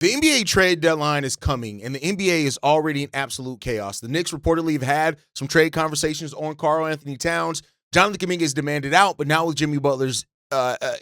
The NBA trade deadline is coming, and the NBA is already in absolute chaos. The Knicks reportedly have had some trade conversations on Karl-Anthony Towns. Jonathan Kuminga is demanded out, but now with Jimmy Butler's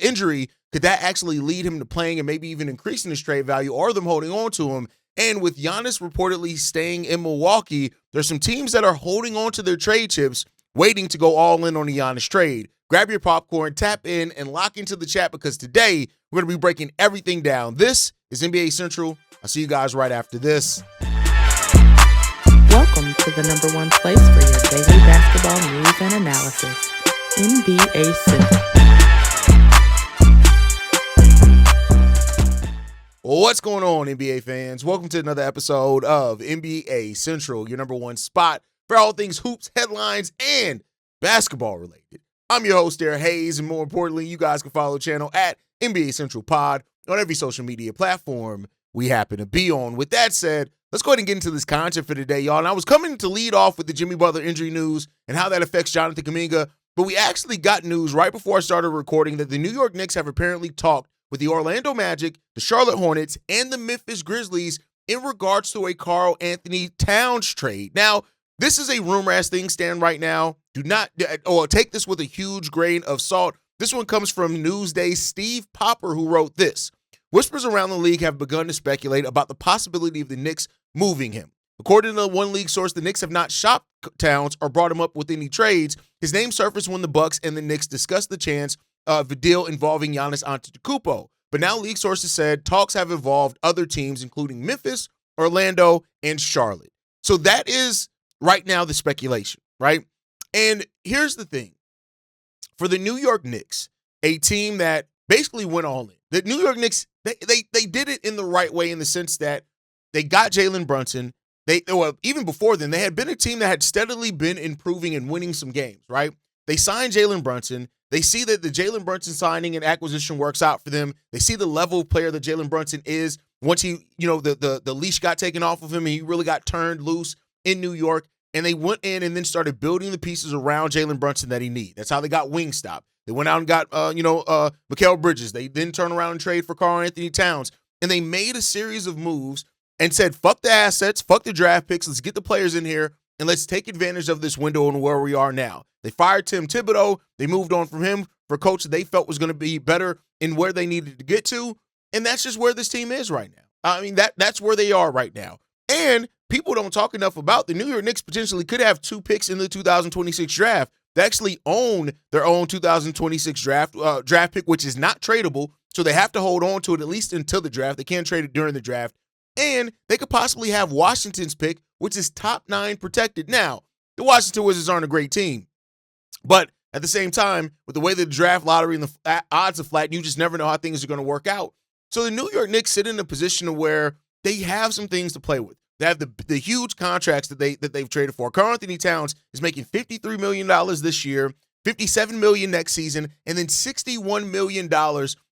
injury, could that actually lead him to playing and maybe even increasing his trade value or them holding on to him? And with Giannis reportedly staying in Milwaukee, there's some teams that are holding on to their trade chips, waiting to go all in on the Giannis trade. Grab your popcorn, tap in, and lock into the chat because today we're going to be breaking everything down. This is NBA Central. I'll see you guys right after this. Welcome to the number one place for your daily basketball news and analysis, NBA Central. What's going on, NBA fans? Welcome to another episode of NBA Central, your number one spot for all things hoops, headlines, and basketball related. I'm your host there, Haize, and more importantly, you guys can follow the channel at NBA Central Pod on every social media platform we happen to be on. With that said, let's go ahead and get into this content for today, y'all. And I was coming to lead off with the Jimmy Butler injury news and how that affects Jonathan Kuminga, but we actually got news right before I started recording that the New York Knicks have apparently talked with the Orlando Magic, the Charlotte Hornets, and the Memphis Grizzlies in regards to a Karl-Anthony Towns trade. Now, this is a rumor-ass thing stand right now. Do not, or take this with a huge grain of salt. This one comes from Newsday's Steve Popper, who wrote this. Whispers around the league have begun to speculate about the possibility of the Knicks moving him. According to one league source, the Knicks have not shopped Towns or brought him up with any trades. His name surfaced when the Bucks and the Knicks discussed the chance of a deal involving Giannis Antetokounmpo. But now league sources said talks have involved other teams, including Memphis, Orlando, and Charlotte. So that is right now the speculation, right? And here's the thing. For the New York Knicks, a team that basically went all in. The New York Knicks, they did it in the right way in the sense that they got Jalen Brunson. Even before then, they had been a team that had steadily been improving and winning some games, right? They signed Jalen Brunson. They see that the Jalen Brunson signing and acquisition works out for them. They see the level of player that Jalen Brunson is. Once he, the leash got taken off of him and he really got turned loose in New York. And they went in and then started building the pieces around Jalen Brunson that he needed. That's how they got Wingstop. They went out and got, Mikal Bridges. They then turned around and trade for Karl-Anthony Towns. And they made a series of moves and said, fuck the assets, fuck the draft picks. Let's get the players in here and let's take advantage of this window and where we are now. They fired Tim Thibodeau. They moved on from him for a coach that they felt was going to be better in where they needed to get to. And that's just where this team is right now. I mean, that's where they are right now. And people don't talk enough about the New York Knicks potentially could have 2 picks in the 2026 draft. They actually own their own 2026 draft pick, which is not tradable. So they have to hold on to it at least until the draft. They can't trade it during the draft. And they could possibly have Washington's pick, which is top 9 protected. Now, the Washington Wizards aren't a great team. But at the same time, with the way the draft lottery and the odds are flat, you just never know how things are going to work out. So the New York Knicks sit in a position where they have some things to play with. They have the huge contracts that they've traded for. Karl-Anthony Towns is making $53 million this year, $57 million next season, and then $61 million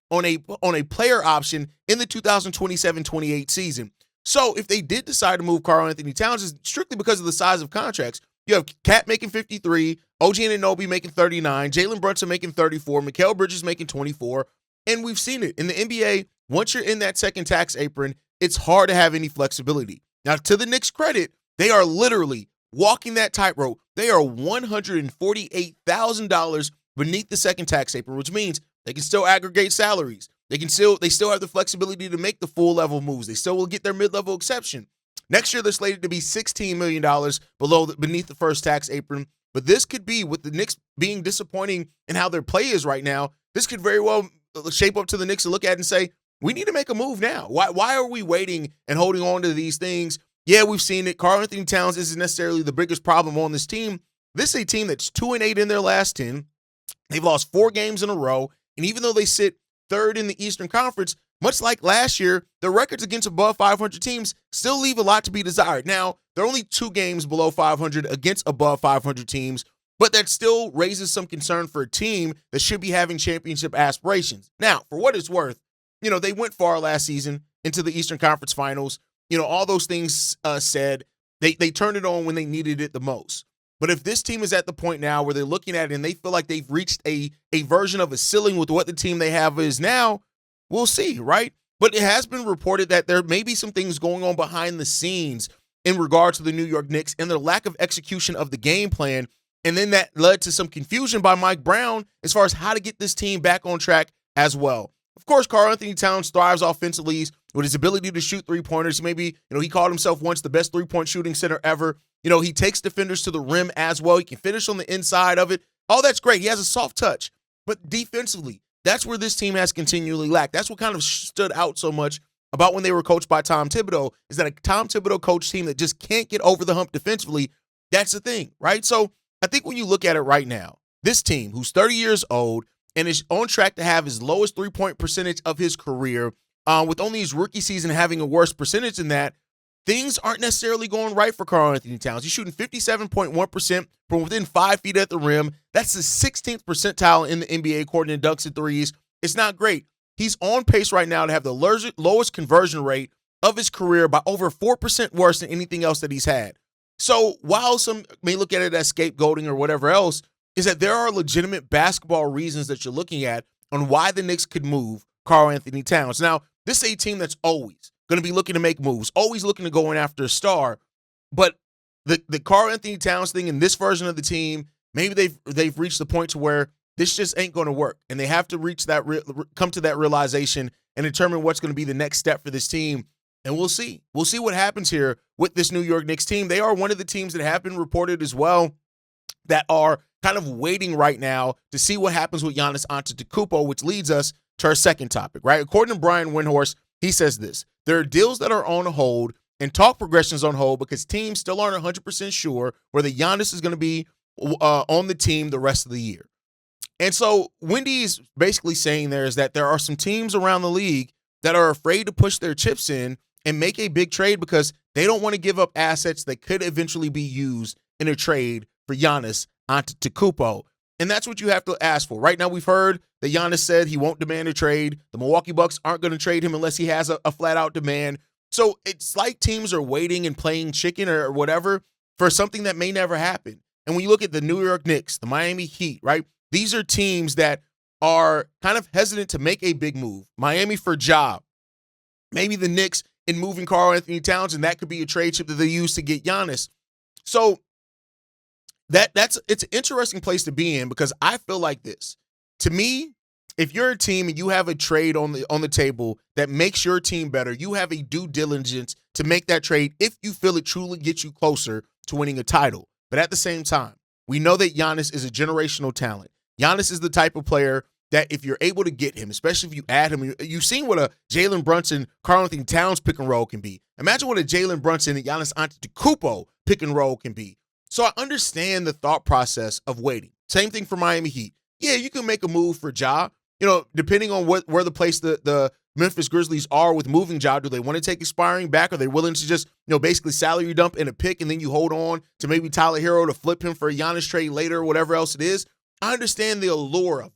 on a player option in the 2027-28 season. So if they did decide to move Karl-Anthony Towns, it's strictly because of the size of contracts. You have Cat making 53, OG Anunoby making 39, Jalen Brunson making 34, Mikal Bridges making 24, and we've seen it. In the NBA, once you're in that second tax apron, it's hard to have any flexibility. Now, to the Knicks' credit, they are literally walking that tightrope. They are $148,000 beneath the second tax apron, which means they can still aggregate salaries. They still have the flexibility to make the full level moves. They still will get their mid-level exception. Next year, they're slated to be $16 million beneath the first tax apron. But this could be, with the Knicks being disappointing in how their play is right now, this could very well shape up to the Knicks to look at and say, we need to make a move now. Why are we waiting and holding on to these things? Yeah, we've seen it. Karl-Anthony Towns isn't necessarily the biggest problem on this team. This is a team that's 2-8 in their last 10. They've lost 4 games in a row. And even though they sit third in the Eastern Conference, much like last year, the records against above 500 teams still leave a lot to be desired. Now, they're only 2 games below 500 against above 500 teams, but that still raises some concern for a team that should be having championship aspirations. Now, for what it's worth, they went far last season into the Eastern Conference Finals. All those things said, they turned it on when they needed it the most. But if this team is at the point now where they're looking at it and they feel like they've reached a version of a ceiling with what the team they have is now, we'll see, right? But it has been reported that there may be some things going on behind the scenes in regard to the New York Knicks and their lack of execution of the game plan. And then that led to some confusion by Mike Brown as far as how to get this team back on track as well. Of course, Karl-Anthony Towns thrives offensively with his ability to shoot three-pointers. He called himself once the best three-point shooting center ever. He takes defenders to the rim as well. He can finish on the inside of it. All that's great. He has a soft touch. But defensively, that's where this team has continually lacked. That's what kind of stood out so much about when they were coached by Tom Thibodeau, is that a Tom Thibodeau coach team that just can't get over the hump defensively, that's the thing, right? So I think when you look at it right now, this team, who's 30 years old and is on track to have his lowest three-point percentage of his career, with only his rookie season having a worse percentage than that, things aren't necessarily going right for Karl-Anthony Towns. He's shooting 57.1% from within 5 feet at the rim. That's the 16th percentile in the NBA according to Dunks and Threes. It's not great. He's on pace right now to have the lowest conversion rate of his career by over 4% worse than anything else that he's had. So while some may look at it as scapegoating or whatever else, is that there are legitimate basketball reasons that you're looking at on why the Knicks could move Karl-Anthony Towns. Now, this is a team that's always going to be looking to make moves, always looking to go in after a star. But the Karl-Anthony Towns thing in this version of the team, maybe they've reached the point to where this just ain't going to work, and they have to come to that realization and determine what's going to be the next step for this team. And we'll see. We'll see what happens here with this New York Knicks team. They are one of the teams that have been reported as well that are kind of waiting right now to see what happens with Giannis Antetokounmpo, which leads us to our second topic, right? According to Brian Windhorst, he says this: there are deals that are on hold and talk progressions on hold because teams still aren't 100% sure whether Giannis is going to be on the team the rest of the year. And so Wendy's basically saying there is that there are some teams around the league that are afraid to push their chips in and make a big trade because they don't want to give up assets that could eventually be used in a trade for Giannis Antetokounmpo. And that's what you have to ask for. Right now, we've heard that Giannis said he won't demand a trade. The Milwaukee Bucks aren't going to trade him unless he has a flat-out demand. So it's like teams are waiting and playing chicken or whatever for something that may never happen. And when you look at the New York Knicks, the Miami Heat, right, these are teams that are kind of hesitant to make a big move. Miami for Ja. Maybe the Knicks in moving Karl-Anthony Towns, and that could be a trade chip that they use to get Giannis. So it's an interesting place to be in because I feel like this. To me, if you're a team and you have a trade on the table that makes your team better, you have a due diligence to make that trade if you feel it truly gets you closer to winning a title. But at the same time, we know that Giannis is a generational talent. Giannis is the type of player that if you're able to get him, especially if you add him, you've seen what a Jalen Brunson, Karl-Anthony Towns pick and roll can be. Imagine what a Jalen Brunson and Giannis Antetokounmpo pick and roll can be. So I understand the thought process of waiting. Same thing for Miami Heat. Yeah, you can make a move for Ja. Depending on where the place the Memphis Grizzlies are with moving Ja, do they want to take expiring back? Are they willing to just, basically salary dump in a pick and then you hold on to maybe Tyler Hero to flip him for a Giannis trade later or whatever else it is? I understand the allure of it.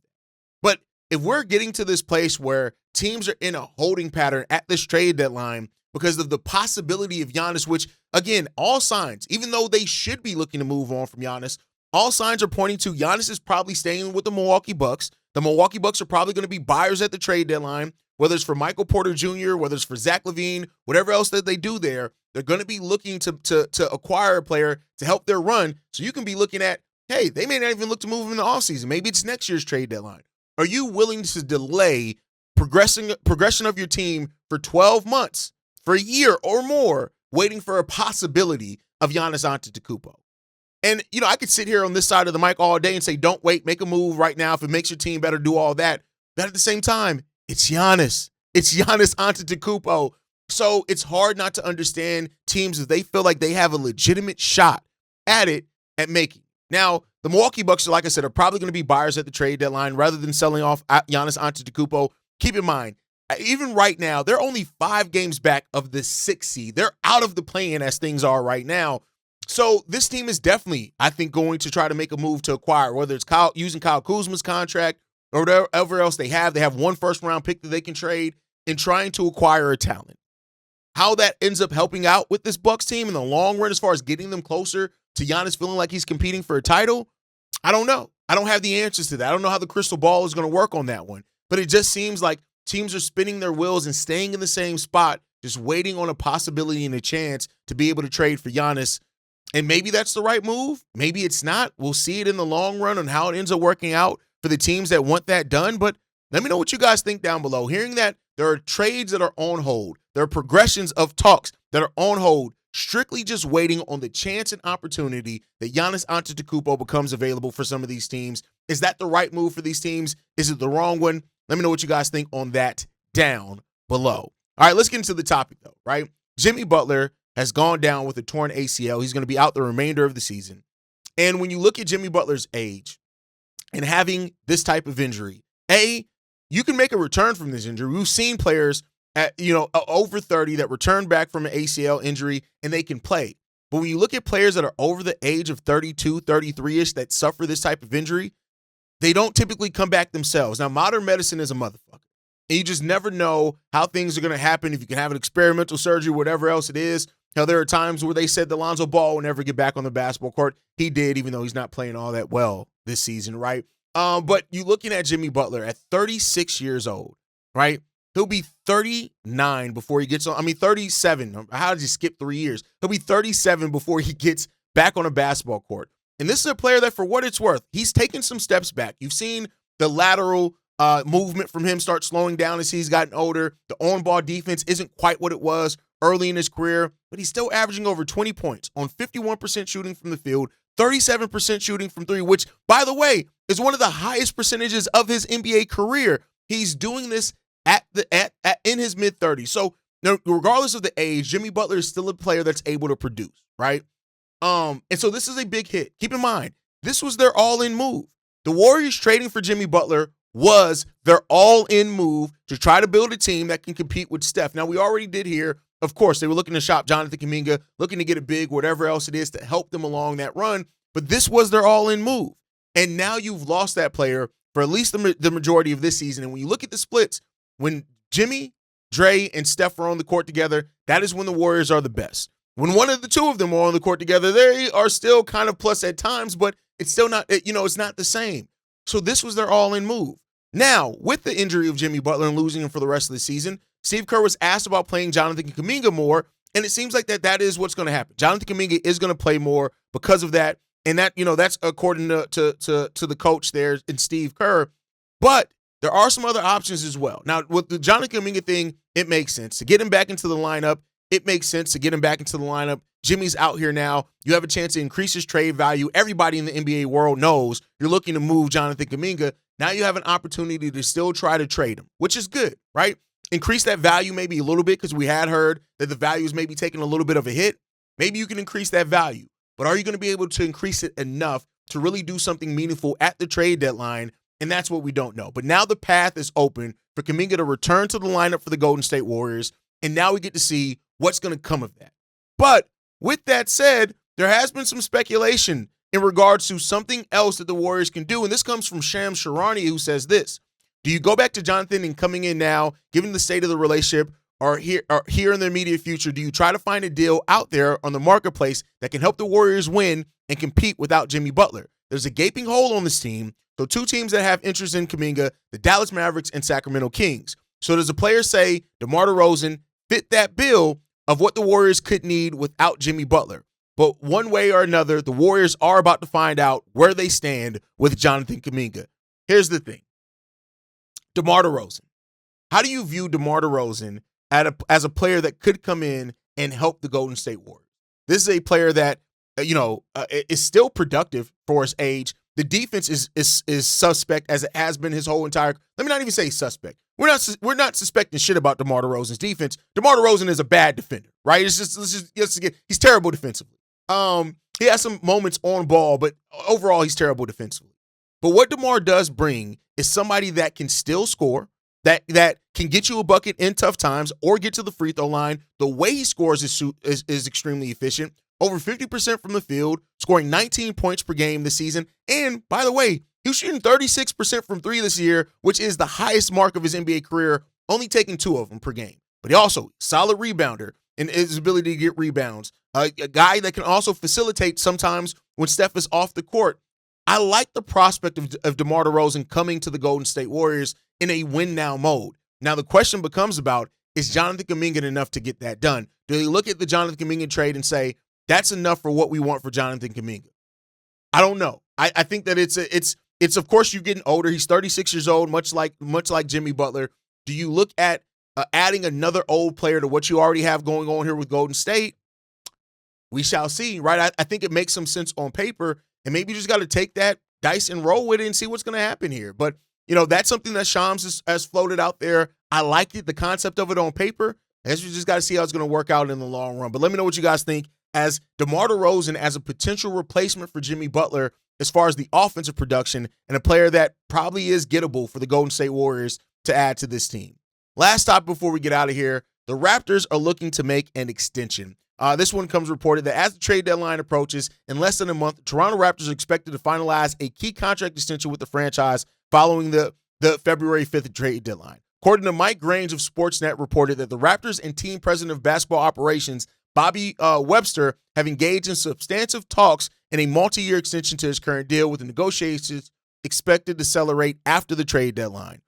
But if we're getting to this place where teams are in a holding pattern at this trade deadline because of the possibility of Giannis, which, again, all signs, even though they should be looking to move on from Giannis, all signs are pointing to Giannis is probably staying with the Milwaukee Bucks. The Milwaukee Bucks are probably going to be buyers at the trade deadline, whether it's for Michael Porter Jr., whether it's for Zach LaVine, whatever else that they do there. They're going to be looking to acquire a player to help their run. So you can be looking at, hey, they may not even look to move him in the offseason. Maybe it's next year's trade deadline. Are you willing to delay progression of your team for 12 months, for a year or more, waiting for a possibility of Giannis Antetokounmpo? And, I could sit here on this side of the mic all day and say, don't wait, make a move right now. If it makes your team better, do all that. But at the same time, it's Giannis. It's Giannis Antetokounmpo. So it's hard not to understand teams if they feel like they have a legitimate shot at making. Now, the Milwaukee Bucks, like I said, are probably going to be buyers at the trade deadline rather than selling off Giannis Antetokounmpo. Keep in mind, even right now, they're only 5 games back of the 6th seed. They're out of the play-in as things are right now. So this team is definitely, I think, going to try to make a move to acquire, whether it's using Kyle Kuzma's contract or whatever else they have. They have 1 first-round pick that they can trade in trying to acquire a talent. How that ends up helping out with this Bucks team in the long run as far as getting them closer to Giannis feeling like he's competing for a title, I don't know. I don't have the answers to that. I don't know how the crystal ball is going to work on that one. But it just seems like teams are spinning their wheels and staying in the same spot, just waiting on a possibility and a chance to be able to trade for Giannis. And maybe that's the right move. Maybe it's not. We'll see it in the long run on how it ends up working out for the teams that want that done. But let me know what you guys think down below. Hearing that there are trades that are on hold, there are progressions of talks that are on hold, strictly just waiting on the chance and opportunity that Giannis Antetokounmpo becomes available for some of these teams. Is that the right move for these teams? Is it the wrong one? Let me know what you guys think on that down below. All right, let's get into the topic though, right? Jimmy Butler has gone down with a torn ACL. He's going to be out the remainder of the season. And when you look at Jimmy Butler's age and having this type of injury, you can make a return from this injury. We've seen players at, over 30 that return back from an ACL injury and they can play. But when you look at players that are over the age of 32, 33-ish that suffer this type of injury, they don't typically come back themselves. Now, modern medicine is a motherfucker. And you just never know how things are going to happen, if you can have an experimental surgery, whatever else it is. Hell, there are times where they said that Lonzo Ball will never get back on the basketball court. He did, even though he's not playing all that well this season, right? But you looking at Jimmy Butler at 36 years old, right? He'll be 39 before he gets on. 37. How did you skip 3 years? He'll be 37 before he gets back on a basketball court. And this is a player that, for what it's worth, he's taken some steps back. You've seen the lateral movement from him start slowing down as he's gotten older. The on-ball defense isn't quite what it was early in his career, but he's still averaging over 20 points on 51% shooting from the field, 37% shooting from three, which, by the way, is one of the highest percentages of his NBA career. He's doing this in his mid-30s. So, regardless of the age, Jimmy Butler is still a player that's able to produce, right? And so this is a big hit. Keep in mind, this was their all-in move. The Warriors trading for Jimmy Butler was their all-in move to try to build a team that can compete with Steph. Now, we already did hear, of course, they were looking to shop Jonathan Kuminga, looking to get a big, whatever else it is, to help them along that run. But this was their all-in move. And now you've lost that player for at least the majority of this season. And when you look at the splits, when Jimmy, Dre, and Steph are on the court together, that is when the Warriors are the best. When one of the two of them are on the court together, they are still kind of plus at times, but it's still not, it's not the same. So this was their all-in move. Now, with the injury of Jimmy Butler and losing him for the rest of the season, Steve Kerr was asked about playing Jonathan Kuminga more, and it seems like that is what's going to happen. Jonathan Kuminga is going to play more because of that, and that, that's according to the coach there and Steve Kerr. But there are some other options as well. Now, with the Jonathan Kuminga thing, it makes sense. To get him back into the lineup, it makes sense to get him back into the lineup. Jimmy's out here now. You have a chance to increase his trade value. Everybody in the NBA world knows you're looking to move Jonathan Kuminga. Now you have an opportunity to still try to trade him, which is good, right? Increase that value maybe a little bit, because we had heard that the value is maybe taking a little bit of a hit. Maybe you can increase that value. But are you going to be able to increase it enough to really do something meaningful at the trade deadline? And that's what we don't know. But now the path is open for Kuminga to return to the lineup for the Golden State Warriors. And now we get to see what's going to come of that. But with that said, there has been some speculation in regards to something else that the Warriors can do. And this comes from Shams Charania, who says this: do you go back to Jonathan and coming in now, given the state of the relationship, or here in the immediate future, do you try to find a deal out there on the marketplace that can help the Warriors win and compete without Jimmy Butler? There's a gaping hole on this team. So two teams that have interest in Kuminga, the Dallas Mavericks and Sacramento Kings. So does a player say DeMar DeRozan fit that bill of what the Warriors could need without Jimmy Butler? But one way or another, the Warriors are about to find out where they stand with Jonathan Kuminga. Here's the thing. DeMar DeRozan. How do you view DeMar DeRozan as a player that could come in and help the Golden State Warriors? This is a player that, is still productive for his age. The defense is suspect, as it has been his whole entire. Let me not even say suspect. We're not suspecting shit about DeMar DeRozan's defense. DeMar DeRozan is a bad defender, right? He's terrible defensively. He has some moments on ball, but overall he's terrible defensively. But what DeMar does bring is somebody that can still score, that can get you a bucket in tough times or get to the free throw line. The way he scores is extremely efficient. Over 50% from the field, scoring 19 points per game this season. And by the way, he was shooting 36% from three this year, which is the highest mark of his NBA career, only taking 2 of them per game. But he also solid rebounder and his ability to get rebounds. A guy that can also facilitate sometimes when Steph is off the court. I like the prospect of DeMar DeRozan coming to the Golden State Warriors in a win-now mode. Now, the question becomes about, is Jonathan Kuminga enough to get that done? Do they look at the Jonathan Kuminga trade and say, that's enough for what we want for Jonathan Kuminga? I don't know. I think that it's of course you're getting older. He's 36 years old, much like Jimmy Butler. Do you look at adding another old player to what you already have going on here with Golden State? We shall see, right? I think it makes some sense on paper, and maybe you just got to take that dice and roll with it and see what's going to happen here. But, that's something that Shams has floated out there. I liked it, the concept of it on paper. I guess we just got to see how it's going to work out in the long run. But let me know what you guys think as DeMar DeRozan as a potential replacement for Jimmy Butler as far as the offensive production and a player that probably is gettable for the Golden State Warriors to add to this team. Last topic before we get out of here, the Raptors are looking to make an extension. This one comes reported that as the trade deadline approaches, in less than a month, Toronto Raptors are expected to finalize a key contract extension with the franchise following the February 5th trade deadline. According to Mike Grange of Sportsnet, reported that the Raptors and team president of basketball operations, Bobby Webster, have engaged in substantive talks in a multi-year extension to his current deal, with the negotiations expected to accelerate after the trade deadline.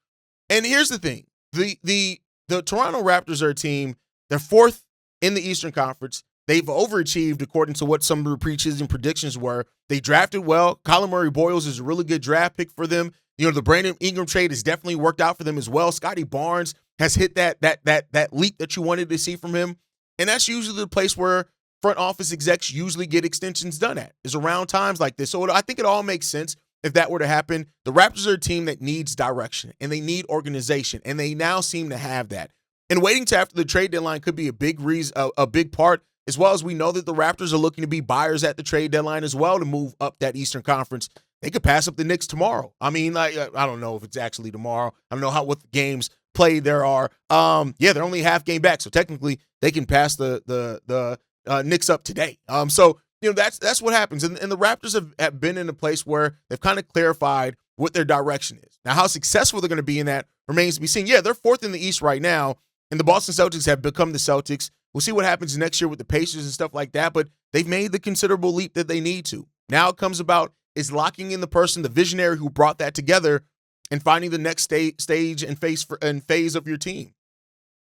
And here's the thing. The Toronto Raptors are a team, they're fourth in the Eastern Conference. They've overachieved according to what some of the preseason predictions were. They drafted well. Colin Murray-Boyles is a really good draft pick for them. The Brandon Ingram trade has definitely worked out for them as well. Scottie Barnes has hit that leap that you wanted to see from him. And that's usually the place where front office execs usually get extensions done at, is around times like this. So I think it all makes sense if that were to happen. The Raptors are a team that needs direction and they need organization, and they now seem to have that. And waiting till after the trade deadline could be a big part, as well as we know that the Raptors are looking to be buyers at the trade deadline as well to move up that Eastern Conference. They could pass up the Knicks tomorrow. I mean, I don't know if it's actually tomorrow. I don't know what the games played there are. They're only half game back, so technically they can pass the Knicks up today. So that's what happens. And the Raptors have been in a place where they've kind of clarified what their direction is. Now, how successful they're going to be in that remains to be seen. Yeah, they're fourth in the East right now, and the Boston Celtics have become the Celtics. We'll see what happens next year with the Pacers and stuff like that, but they've made the considerable leap that they need to. Now it comes about is locking in the person, the visionary who brought that together, and finding the next stage and phase of your team.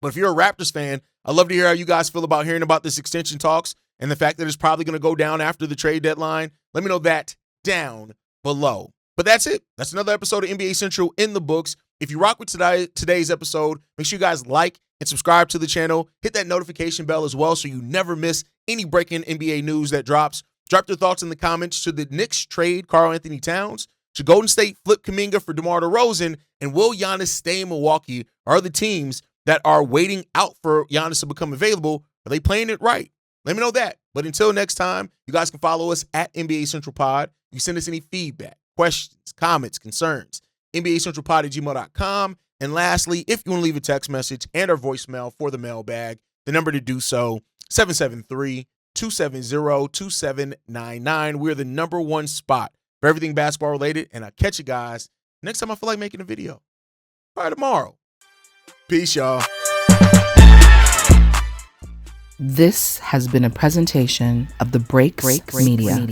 But if you're a Raptors fan, I'd love to hear how you guys feel about hearing about this extension talks and the fact that it's probably going to go down after the trade deadline. Let me know that down below. But that's it. That's another episode of NBA Central in the books. If you rock with today's episode, make sure you guys like and subscribe to the channel. Hit that notification bell as well so you never miss any breaking NBA news that drops. Drop your thoughts in the comments. Should the Knicks trade Karl-Anthony Towns? Should Golden State flip Kuminga for DeMar DeRozan? And will Giannis stay in Milwaukee? Are the teams that are waiting out for Giannis to become available, are they playing it right? Let me know that. But until next time, you guys can follow us at NBA Central Pod. You can send us any feedback, questions, comments, concerns. NBACentralPod@gmail.com. And lastly, if you want to leave a text message and our voicemail for the mailbag, the number to do so, 773-270-2799. We're the number one spot for everything basketball related. And I'll catch you guys next time I feel like making a video. Probably tomorrow. Peace, y'all. This has been a presentation of the Breaks Media.